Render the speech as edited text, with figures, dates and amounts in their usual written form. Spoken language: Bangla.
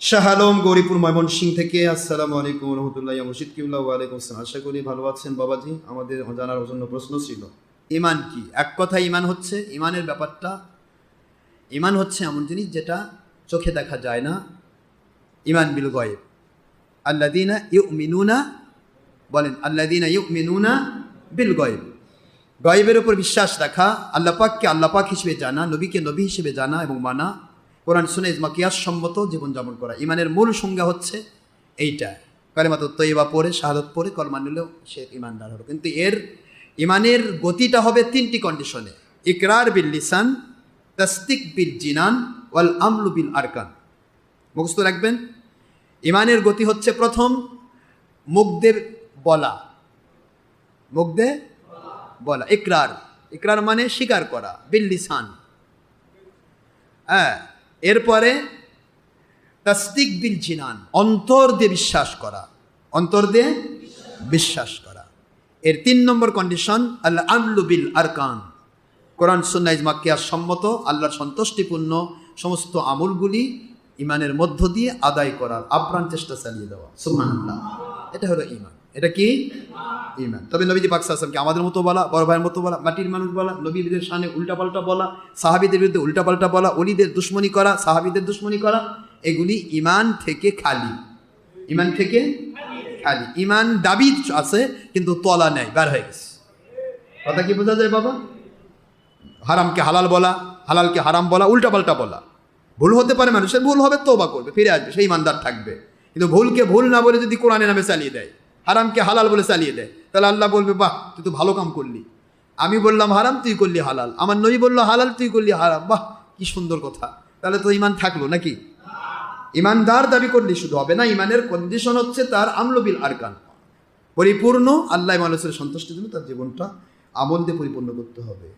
শাহ আলম গৌরীপুর ময়মনসিংহ থেকে। আসসালামু আলাইকুম রহমতুল্লাহ। মুর্শিদ কিবলা ওয়ালাইকুম আসসালাম। আশা করি ভালো আছেন বাবাজি। আমাদের জানার জন্য প্রশ্ন ছিল, ইমান কি? এক কথা ইমান হচ্ছে, ইমানের ব্যাপারটা, ইমান হচ্ছে এমন জিনিস যেটা চোখে দেখা যায় না। ইমান বিল গয়েব। আল্লাযীনা ইউমিনুনা, বলেন আল্লাযীনা ইউমিনুনা বিল গয়েব। গয়েবের উপর বিশ্বাস রাখা, আল্লাহ পাককে আল্লাহ পাক হিসেবে জানা, নবীকে নবী হিসেবে জানা এবং মানা, কোরআন সুন্নাহ ইজমা কিয়াস সম্মত জীবনযাপন করা। ইমানের মূল সংজ্ঞা হচ্ছে এইটা। কালিমাতুত তয়্যিবা পড়ে, শাহাদাত পড়ে কলমা নিলেও সে ইমানদার হলো। কিন্তু এর ইমানের গতিটা হবে তিনটি কন্ডিশনে: ইকরার বিল লিসান, তাসদিক বিল জিনান, ওয়াল আমলু বিল আরকান। মুখস্থ রাখবেন। ইমানের গতি হচ্ছে প্রথম মুখ দিয়ে বলা, মুখ দিয়ে বলা, ইকরার। ইকরার মানে স্বীকার করা, বিল লিসান। হ্যাঁ, এরপরে তাসদিক বিল জিনান, অন্তর দিয়ে বিশ্বাস করা, অন্তর দিয়ে বিশ্বাস করা। এর 3 নম্বর কন্ডিশন আল আমলু বিল আরকান, কোরআন সুন্নাহ ইজমা কিয়াস সম্মত আল্লাহর সন্তুষ্টিপূর্ণ সমস্ত আমলগুলি ইমানের মধ্য দিয়ে আদায় করার আপ্রাণ চেষ্টা চালিয়ে দেওয়া। সুবহানাল্লাহ। এটা হলো ইমান। এটা কি? ইমান। তবে নবীজি পাক সাল্লাল্লাহু আলাইহি ওয়াসাল্লামকে আমাদের মতো বলা, বড় ভাইয়ের মতো বলা, মাটির মানুষ বলা, নবীদের শানে উল্টাপাল্টা বলা, সাহাবীদের বিরুদ্ধে উল্টাপাল্টা বলা, ওলিদের দুশমনী করা, সাহাবীদের দুশমনী করা, এগুলি ইমান থেকে খালি। ইমান থেকে খালি। ইমান দাবি আছে কিন্তু তলা নেই, বার হয়ে গেছে। কথা কি বোঝা যায় বাবা? হারামকে হালাল বলা, হালালকে হারাম বলা, উল্টাপাল্টা বলা। ভুল হতে পারে, মানুষের ভুল হবে, তওবা করবে, ফিরে আসবে, সেই ইমানদার থাকবে। কিন্তু ভুলকে ভুল না বলে যদি কোরআনের নামে চালিয়ে দেয়, হারামকে হালাল বলে চালিয়ে দেয়, তাহলে আল্লাহ বলবে, বাহ, তুই তো ভালো কাম করলি। আমি বললাম হারাম, তুই করলি হালাল। আমার নবী বললো হালাল, তুই করলি হারাম। বাহ, কি সুন্দর কথা। তাহলে তো ইমান থাকলো নাকি? ইমানদার দাবি করলে শুধু হবে না, ইমানের কন্ডিশন হচ্ছে তার আমলু বিল আরকান, পরিপূর্ণ আল্লাহ মানুষের সন্তুষ্টির জন্য তার জীবনটা আমল দিয়ে পরিপূর্ণ করতে হবে।